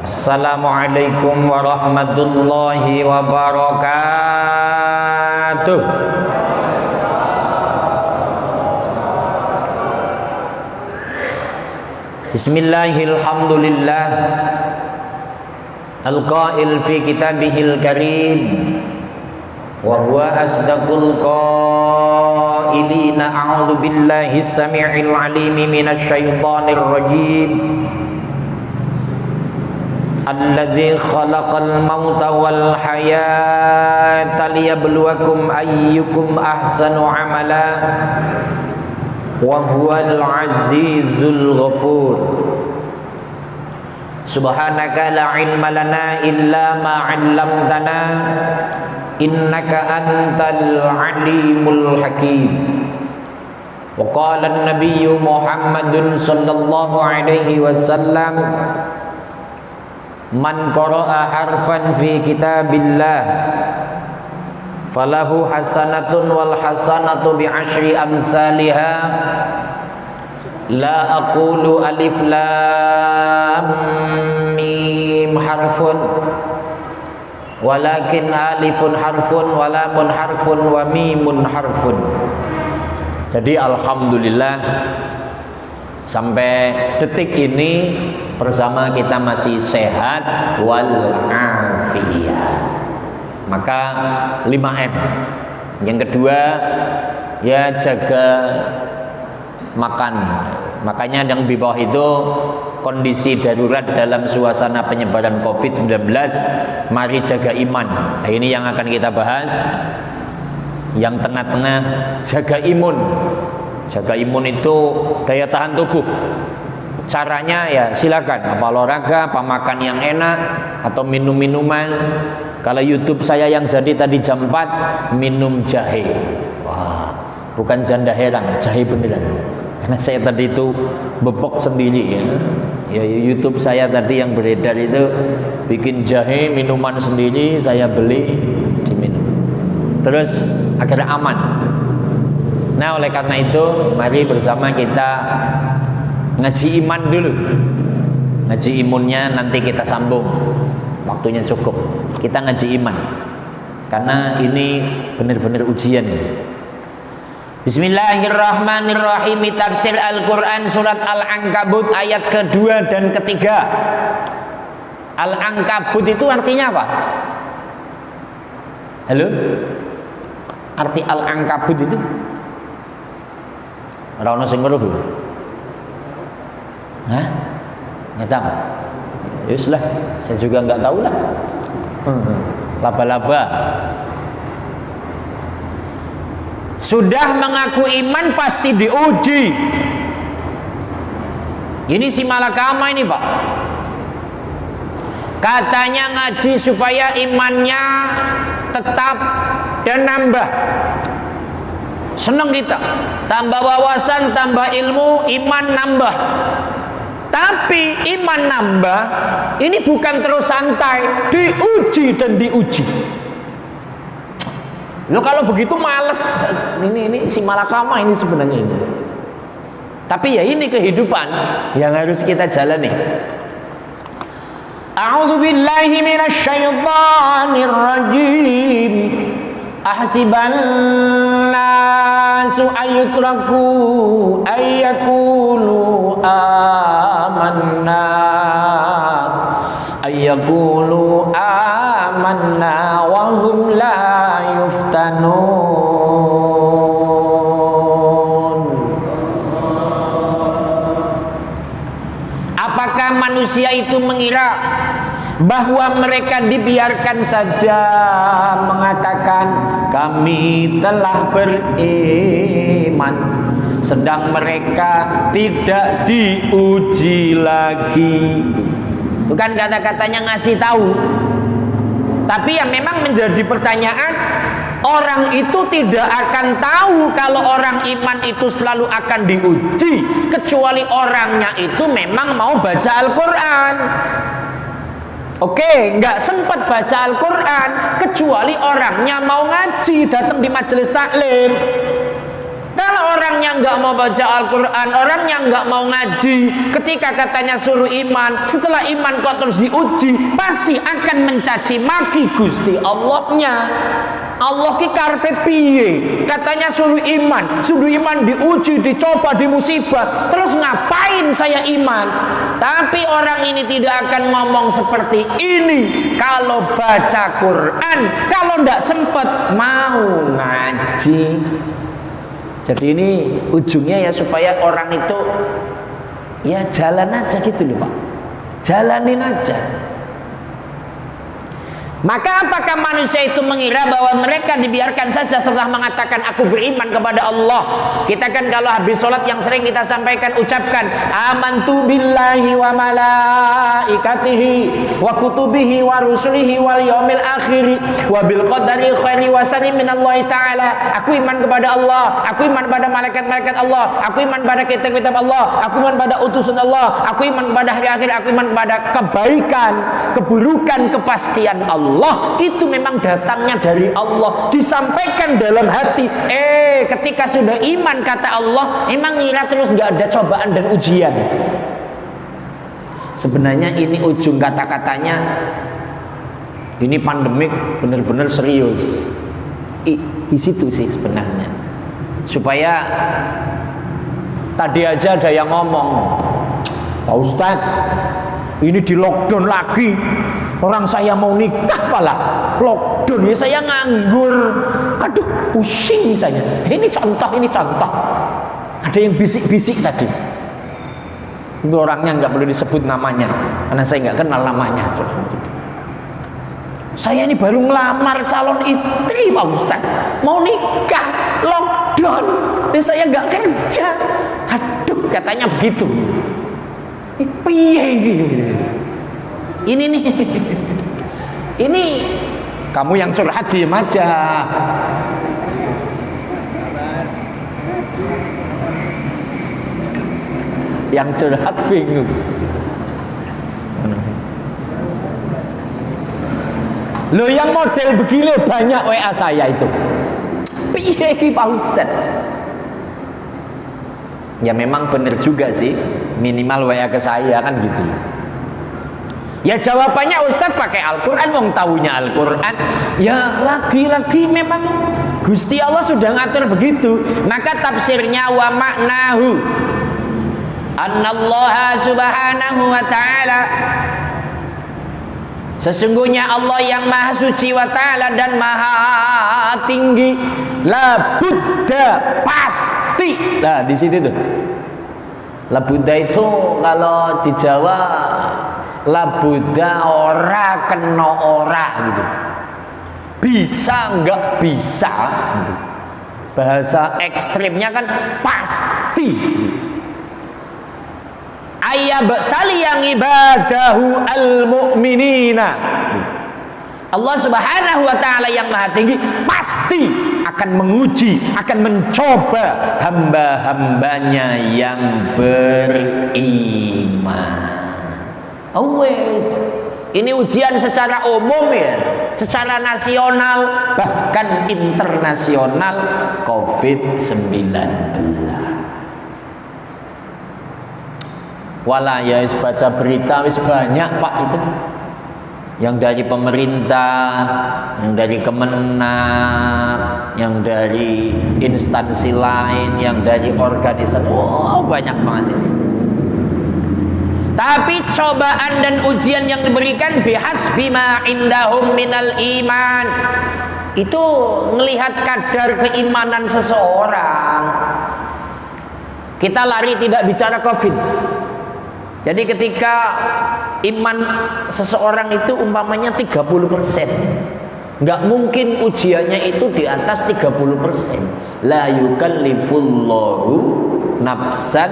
Assalamualaikum warahmatullahi wabarakatuh. Bismillahirrahmanirrahim. Al-qail fi kitabihil karim wa huwa asdaqul qailina a'udzu billahi as-sami'il 'alim minasy syaithanir rajim. Alladzi khalaqal mauta wal hayata liyabluwakum ayyukum ahsanu amala wa huwal azizul ghafur. Subhanaka la ilma lana illa ma 'allamtana innaka antal alimul hakim. Wa qala an-nabiyyu Muhammadun sallallahu alaihi wasallam, man qara'a harfan fi kitabillah falahu hasanatun wal hasanatu bi asyri amsalha la aqulu alif lam mim harfun walakin alifun harfun wa lamun harfun wa mimun harfun. Jadi alhamdulillah sampai detik ini bersama kita masih sehat walafiat. Maka 5M. Yang kedua ya jaga makan. Makanya yang di bawah itu kondisi darurat dalam suasana penyebaran COVID-19, mari jaga iman. Nah, ini yang akan kita bahas. Yang tengah-tengah jaga imun. Jaga imun itu daya tahan tubuh. Caranya ya silakan, apa olahraga, apa makan yang enak, atau minum minuman. Kalau YouTube saya yang jadi tadi jam 4 minum jahe. Wah, bukan janda herang, jahe beneran. Karena saya tadi itu bebek sendiri ya. Ya YouTube saya tadi yang beredar itu bikin jahe minuman sendiri, saya beli diminum. Terus agar aman. Nah, oleh karena itu mari bersama kita ngaji iman dulu. Ngaji imunnya nanti kita sambung, waktunya cukup. Kita ngaji iman karena ini benar-benar ujian. Bismillahirrahmanirrahim. Tafsir Al-Quran surat Al-Ankabut ayat kedua dan ketiga. Al-Ankabut itu artinya apa? Halo? Arti Al-Ankabut itu ora ono sing ngeruh. Hah? Nggak tahu. Yus lah, saya juga nggak tahu lah. Laba-laba. Sudah mengaku iman pasti diuji. Ini si malakama ini Pak. Katanya ngaji supaya imannya tetap dan nambah. Senang kita, tambah wawasan, tambah ilmu, iman nambah. Tapi iman nambah ini bukan terus santai, diuji dan diuji. Lo kalau begitu males. Ini si malakama ini sebenarnya ini. Tapi ya ini kehidupan yang harus kita jalani. A'udzu billahi minasy syaithanir rajim. Ahsiban nasu ayyutraku ayyakulu amanna wa hum la yuftanun. Apakah manusia itu mengira bahwa mereka dibiarkan saja mengatakan kami telah beriman, sedang mereka tidak diuji lagi? Bukan kata-katanya ngasih tahu, tapi yang memang menjadi pertanyaan, orang itu tidak akan tahu kalau orang iman itu selalu akan diuji kecuali orangnya itu memang mau baca Al-Quran. Oke, nggak sempat baca Al-Quran kecuali orangnya mau ngaji, datang di majelis taklim. Kalau orangnya nggak mau baca Al-Quran, orangnya nggak mau ngaji, ketika katanya suruh iman, setelah iman kok terus diuji, pasti akan mencaci maki Gusti Allahnya. Allah ki karepe piye? Katanya suruh iman diuji, dicoba, di musibah, terus ngapain saya iman? Tapi orang ini tidak akan ngomong seperti ini kalau baca Quran, kalau ndak sempet mau ngaji. Jadi ini ujungnya ya supaya orang itu ya jalan aja gitu loh Pak, jalanin aja. Maka apakah manusia itu mengira bahwa mereka dibiarkan saja setelah mengatakan aku beriman kepada Allah? Kita kan kalau habis sholat yang sering kita sampaikan, ucapkan amantu billahi wa malaikatihi wa kutubihi wa rusulihi wal yaumil akhiri wa bil qadari khairi wa syarri minallahi ta'ala. Aku iman kepada Allah, aku iman pada malaikat-malaikat Allah, aku iman pada kitab-kitab Allah, aku iman pada utusan Allah, aku iman kepada hari akhir, aku iman kepada kebaikan, keburukan, kepastian Allah. Itu memang datangnya dari Allah, disampaikan dalam hati. Ketika sudah iman kata Allah, emang ngira terus nggak ada cobaan dan ujian. Sebenarnya ini ujung kata-katanya, ini pandemik benar-benar serius. Di situ sih sebenarnya, supaya tadi aja ada yang ngomong, Pak Ustadz, ini di lockdown lagi, orang saya mau nikah malah lockdown, ya saya nganggur, aduh pusing saya. Ini contoh. Ada yang bisik-bisik tadi, itu orangnya nggak boleh disebut namanya karena saya nggak kenal namanya. Saya ini baru ngelamar calon istri Pak Ustadz, mau nikah, lockdown, dan saya nggak kerja. Aduh, katanya begitu. Ini nih, ini kamu yang curhat diem aja. Yang curhat bingung. Loh, yang model begini banyak WA saya itu. Piye iki Pak Ustaz? Ya memang benar juga sih, minimal WA ke saya kan gitu. Ya jawabannya Ustaz pakai Al-Quran, wong taunya Al-Quran. Ya lagi-lagi memang Gusti Allah sudah ngatur begitu. Maka tafsirnya wa maknahu annallaha subhanahu wa ta'ala, sesungguhnya Allah yang maha suci wa ta'ala dan maha tinggi, la budda, pasti. Nah di situ tuh, la budda itu kalau di Jawa, la budda ora kena ora gitu, bisa nggak bisa gitu. Bahasa ekstrimnya kan pasti gitu. Ayyabtali yang ibadahu al-mu'minina, Allah subhanahu wa ta'ala yang maha tinggi pasti akan menguji, akan mencoba hamba-hambanya yang beriman. Always. Ini ujian secara umum ya, secara nasional bahkan internasional, COVID-19. Walah ya baca berita wis banyak Pak itu, yang dari pemerintah, yang dari Kemenak, yang dari instansi lain, yang dari organisasi, banyak banget ini. Tapi cobaan dan ujian yang diberikan bihasbi ma indahum minal iman, itu melihat kadar keimanan seseorang. Kita lari tidak bicara COVID. Jadi ketika iman seseorang itu umpamanya 30%, nggak mungkin ujiannya itu di atas 30%. La yukallifullahu nafsan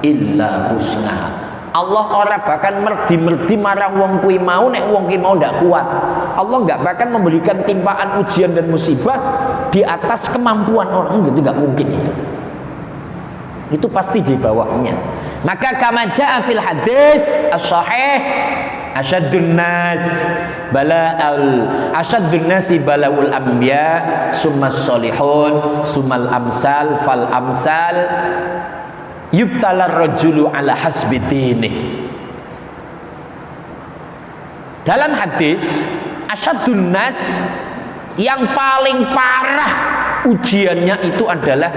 illa husnaha. Allah ora bahkan merdi-merdi marang wong kuwi mau nek wong kuwi mau ndak kuat. Allah nggak bahkan memberikan timpaan ujian dan musibah di atas kemampuan orang, gitu nggak mungkin itu. Itu pasti di bawahnya. Maka kama jaa fil hadis as-sahih asyaddun nasi balaul anbiya summas solihun summal amsal fal amsal yubtalar rajulu ala hasbi dinih. Dalam hadis asyaddun nas, yang paling parah ujiannya itu adalah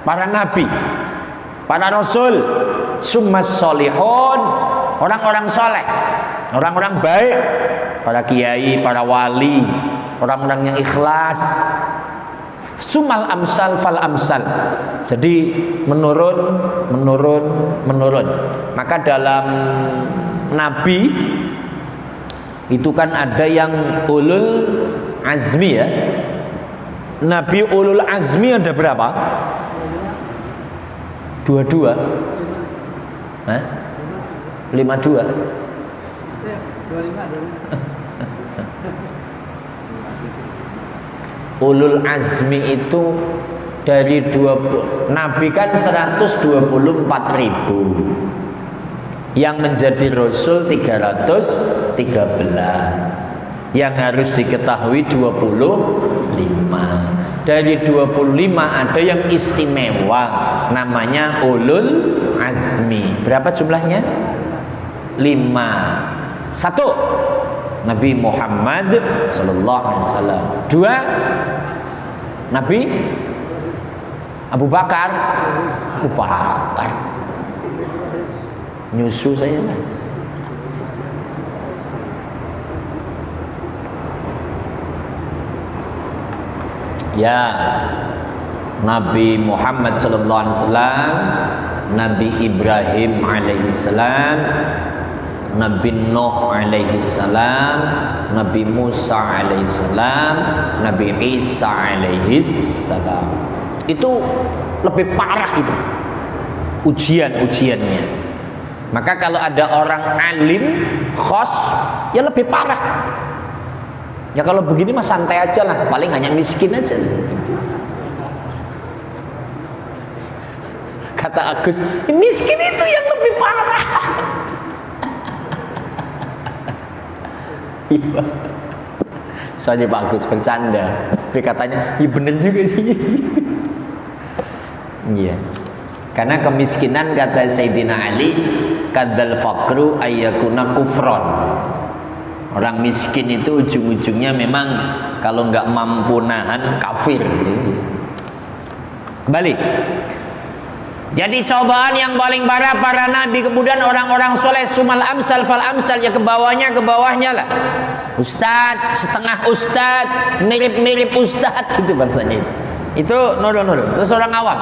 para nabi, para rasul, summas solihun, orang-orang soleh, orang-orang baik, para kiai, para wali, orang-orang yang ikhlas. Sumal amsal fal amsal. Jadi menurun. Maka dalam nabi itu kan ada yang ulul azmi ya. Nabi ulul azmi ada berapa? 22. 52. Ulul azmi itu dari 20 Nabi kan 124.000, yang menjadi rasul 313, yang harus diketahui 25. Dari 25 ada yang istimewa, namanya ulul azmi. Berapa jumlahnya? 5. 1 Nabi Muhammad sallallahu alaihi wasallam. 2 Nabi Abu Bakar. Nyusu saya lah. Ya, Nabi Muhammad sallallahu alaihi wasallam, Nabi Ibrahim alaihissalam, Nabi Nuh alaihissalam, Nabi Musa alaihissalam, Nabi Isa alaihissalam. Itu lebih parah itu ujian-ujiannya. Maka kalau ada orang alim khos, ya lebih parah. Ya kalau begini mah santai aja lah, paling hanya miskin aja. Kata Agus, miskin itu yang lebih parah. Iya. Soalnya Pak Agus bercanda, tapi katanya, iya bener juga sih. Iya. Karena kemiskinan kata Sayyidina Ali, kadal faqru ayyakuna kufron. Orang miskin itu ujung-ujungnya memang kalau nggak mampu nahan kafir. Kembali. Jadi cobaan yang paling parah para nabi, kemudian orang-orang soleh, sumal amsal fal amsal, ya ke bawahnya lah. Ustadz, setengah ustadz, mirip-mirip ustadz gitu bahasanya itu. Itu nurun. Terus orang awam.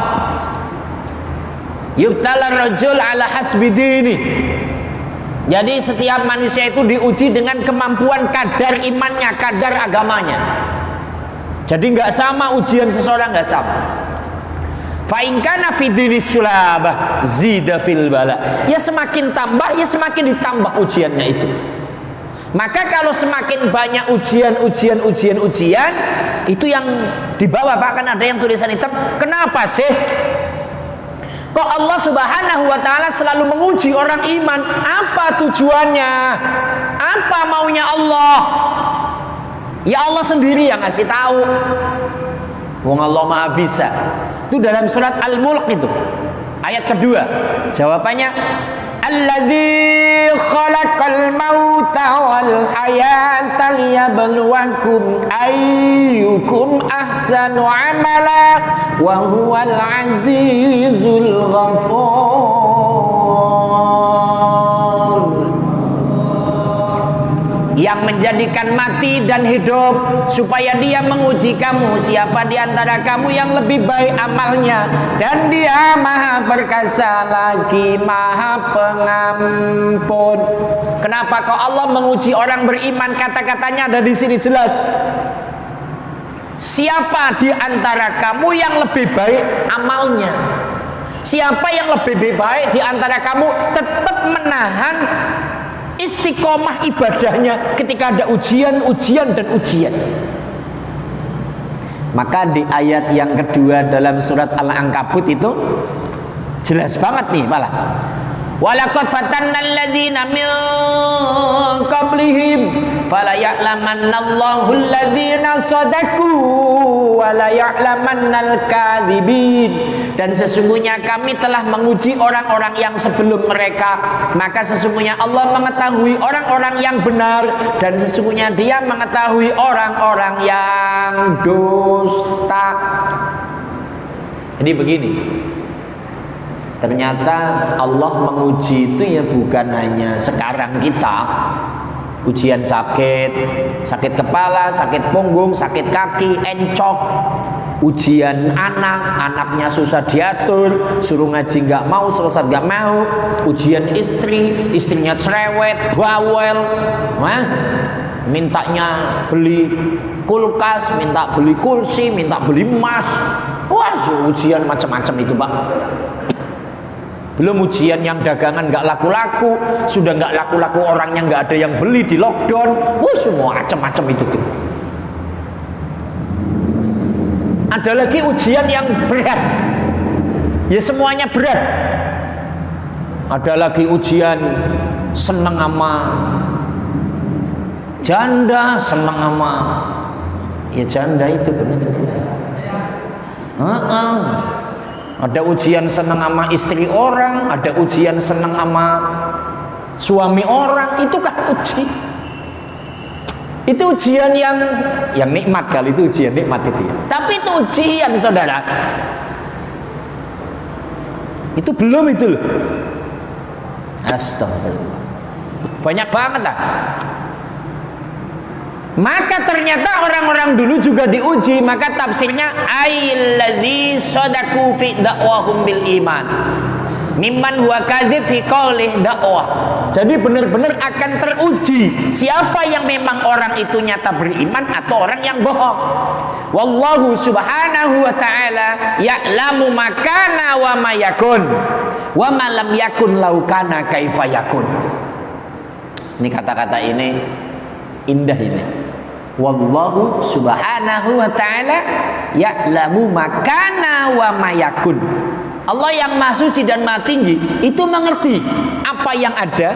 Yubtalar rajul ala hasbi dini. Jadi setiap manusia itu diuji dengan kemampuan kadar imannya, kadar agamanya. Jadi nggak sama ujian seseorang, nggak sama. Fa in kana fi dini sulabah zida fil bala. Ya semakin tambah, ya semakin ditambah ujiannya itu. Maka kalau semakin banyak ujian, itu yang di bawah bahkan ada yang tulisan hitam. Kenapa sih kok Allah Subhanahu wa ta'ala selalu menguji orang iman? Apa tujuannya? Apa maunya Allah? Ya Allah sendiri yang ngasih tahu. Wong Allah Maha Bisa. Itu dalam surat Al-Mulk itu. Ayat kedua. Jawabannya, alladzi khalaqal mauta wal hayata liyabluwakum ayyukum ahsanu amala wa huwal azizul ghafur. Yang menjadikan mati dan hidup supaya dia menguji kamu, siapa di antara kamu yang lebih baik amalnya, dan dia maha perkasa lagi maha pengampun. Kenapa kok Allah menguji orang beriman? Kata-katanya ada di sini jelas. Siapa di antara kamu yang lebih baik amalnya? Siapa yang lebih baik di antara kamu tetap menahan istiqomah ibadahnya ketika ada ujian. Maka di ayat yang kedua dalam surat Al-Ankabut itu, Jelas banget nih malah. Walaqad fatanna alladziina min qablihim fala ya'lamannallahu alladziina shadaqu wa la ya'lamannal kadzibin. Dan sesungguhnya kami telah menguji orang-orang yang sebelum mereka, maka sesungguhnya Allah mengetahui orang-orang yang benar, dan sesungguhnya Dia mengetahui orang-orang yang dusta. Jadi begini, ternyata Allah menguji itu ya bukan hanya sekarang kita. Ujian sakit kepala, sakit punggung, sakit kaki, encok. Ujian anaknya susah diatur, suruh ngaji nggak mau, suruh sholat nggak mau. Ujian istrinya cerewet, bawel, mintanya beli kulkas, minta beli kursi, minta beli emas. Wah, ujian macam-macam itu, Pak. Belum ujian yang dagangan nggak laku-laku, sudah nggak laku-laku orangnya nggak ada yang beli di lockdown. Semua macam-macam itu tuh. Ada lagi ujian yang berat, ya semuanya berat. Ada lagi ujian seneng sama janda, seneng sama ya janda itu benar. Ada ujian seneng sama istri orang, ada ujian seneng sama suami orang. Itu kan uji. Itu ujian yang nikmat kali, itu ujian nikmat itu ya. Tapi itu ujian, saudara. Itu belum itu loh. Astagfirullah. Banyak banget lah. Maka ternyata orang-orang dulu juga diuji. Maka tafsirnya ailladzi shadaku fi da'wahum bil iman mimman huwa kadzib fi qaulih dakwah. Jadi benar-benar akan teruji siapa yang memang orang itu nyata beriman atau orang yang bohong. Wallahu subhanahu wa ta'ala ya'lamu makana wa ma yakun wa ma lam yakun laukana kaifa yakun. Ini kata-kata ini indah ini. Wallahu subhanahu wa ta'ala ya'lamu makana wa ma yakun. Allah yang maha suci dan maha tinggi itu mengerti apa yang ada,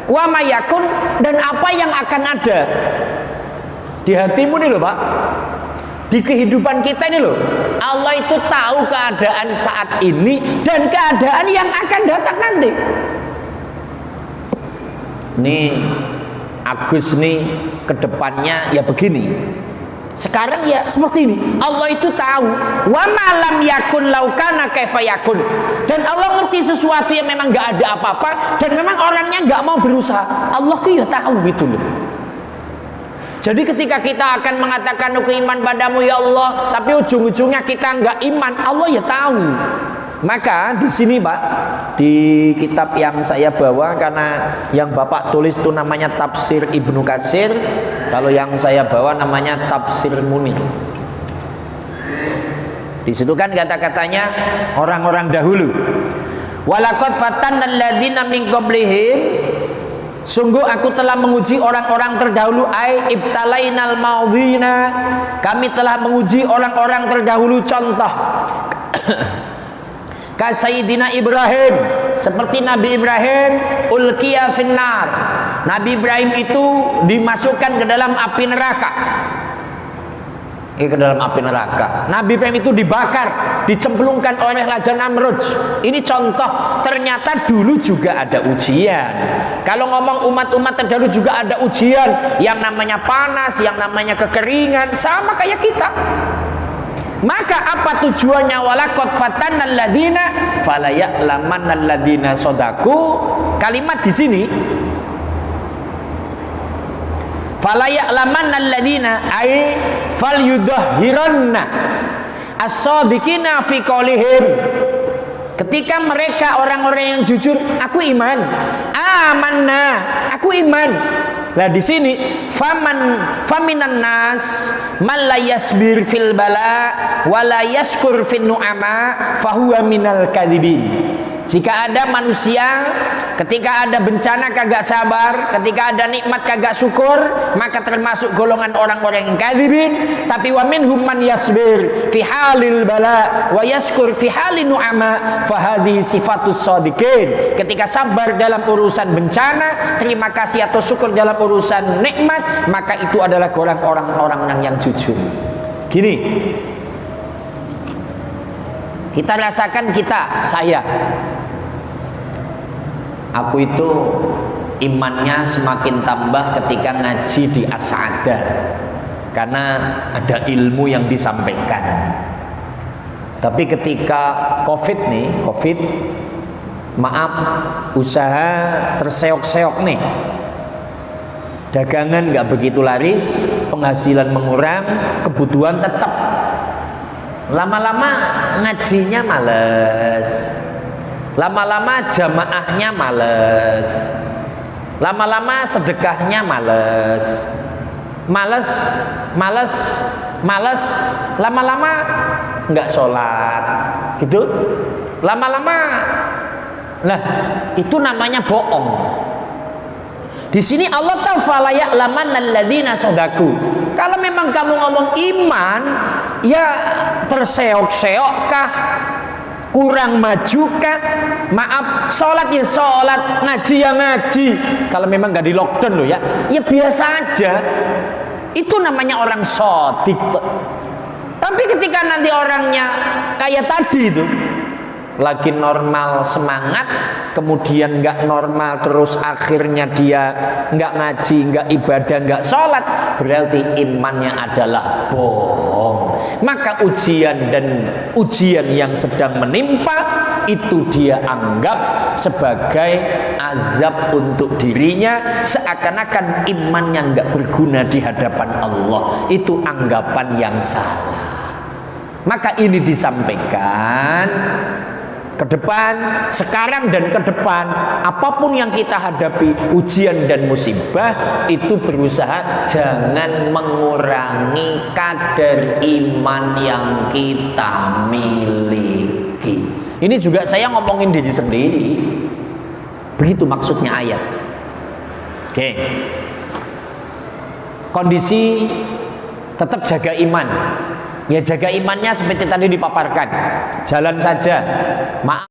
wa ma yakun, dan apa yang akan ada. Di hatimu nih loh Pak, di kehidupan kita ini loh, Allah itu tahu keadaan saat ini dan keadaan yang akan datang nanti. Nih Agus nih kedepannya ya begini. Sekarang ya seperti ini. Allah itu tahu. Wa malam yakun laukana kaifa yakun. Dan Allah ngerti sesuatu yang memang gak ada apa-apa, dan memang orangnya gak mau berusaha. Allah itu ya tahu gitu loh. Jadi ketika kita akan mengatakan aku iman padamu ya Allah, tapi ujung-ujungnya kita gak iman, Allah ya tahu. Maka di sini Pak, di kitab yang saya bawa, karena yang Bapak tulis itu namanya Tafsir Ibnu Katsir, kalau yang saya bawa namanya Tafsir Munir. Di situ kan kata-katanya orang-orang dahulu. Walaqad fatanna alladzina min qablihim, sungguh aku telah menguji orang-orang terdahulu. Ai ibtalainal maudhina, kami telah menguji orang-orang terdahulu. Contoh ka Sayyidina Ibrahim, seperti Nabi Ibrahim, ulqiya finnar, Nabi Ibrahim itu dimasukkan ke dalam api neraka. Ke dalam api neraka. Nabi Ibrahim itu dibakar, dicemplungkan oleh Raja Namrud. Ini contoh, ternyata dulu juga ada ujian. Kalau ngomong umat-umat terdahulu juga ada ujian, yang namanya panas, yang namanya kekeringan, sama kayak kita. Maka apa tujuannya? Walaqad fatannal ladzina fala ya'lamannal ladzina shadaku. Kalimat di sini fala ya'lamannal ladzina ay falyudahhiranna as-shadiqina fi qaulihim. Ketika mereka orang-orang yang jujur, aku iman, amanna, aku iman. Nah di sini faminan nas man la yasbir fil bala wa la yashkur fin nu'ama fahuwa minal kadzibin. Jika ada manusia ketika ada bencana kagak sabar, ketika ada nikmat kagak syukur, maka termasuk golongan orang-orang yang kadzibin. Tapi wa minhum man yasbir fi halil bala wa yashkur fi halin nu'ama, fa hadhihi sifatus shadiqin. Ketika sabar dalam urusan bencana, terima kasih atau syukur dalam urusan nikmat, maka itu adalah golongan orang-orang yang jujur. Gini, kita rasakan, saya aku itu imannya semakin tambah ketika ngaji di As-Sa'adah, karena ada ilmu yang disampaikan. Tapi ketika COVID, maaf, usaha terseok-seok nih, dagangan nggak begitu laris, penghasilan mengurang, kebutuhan tetap. Lama-lama ngajinya males, lama-lama jamaahnya males, lama-lama sedekahnya males, lama-lama nggak sholat, gitu. Lama-lama, nah itu namanya bohong. Di sini Allah tahu, fala ya'lamanna alladzina shadaku. Kalau memang kamu ngomong iman, ya terseok-seok kah? Kurang maju kah? Maaf, sholat ya sholat, ngaji ya ngaji. Kalau memang gak di lockdown loh ya biasa aja. Itu namanya orang shadiq. Tapi ketika nanti orangnya kayak tadi itu, lagi normal semangat, kemudian nggak normal terus, akhirnya dia nggak ngaji, nggak ibadah, nggak sholat, berarti imannya adalah bohong. Maka ujian yang sedang menimpa itu dia anggap sebagai azab untuk dirinya, seakan-akan imannya nggak berguna di hadapan Allah. Itu anggapan yang salah. Maka ini disampaikan ke depan, sekarang dan ke depan, apapun yang kita hadapi, ujian dan musibah, itu berusaha jangan mengurangi kadar iman yang kita miliki. Ini juga saya ngomongin diri sendiri. Begitu maksudnya ayat. Oke. Kondisi tetap jaga iman. Ya jaga imannya seperti tadi dipaparkan. Jalan saja. Maaf.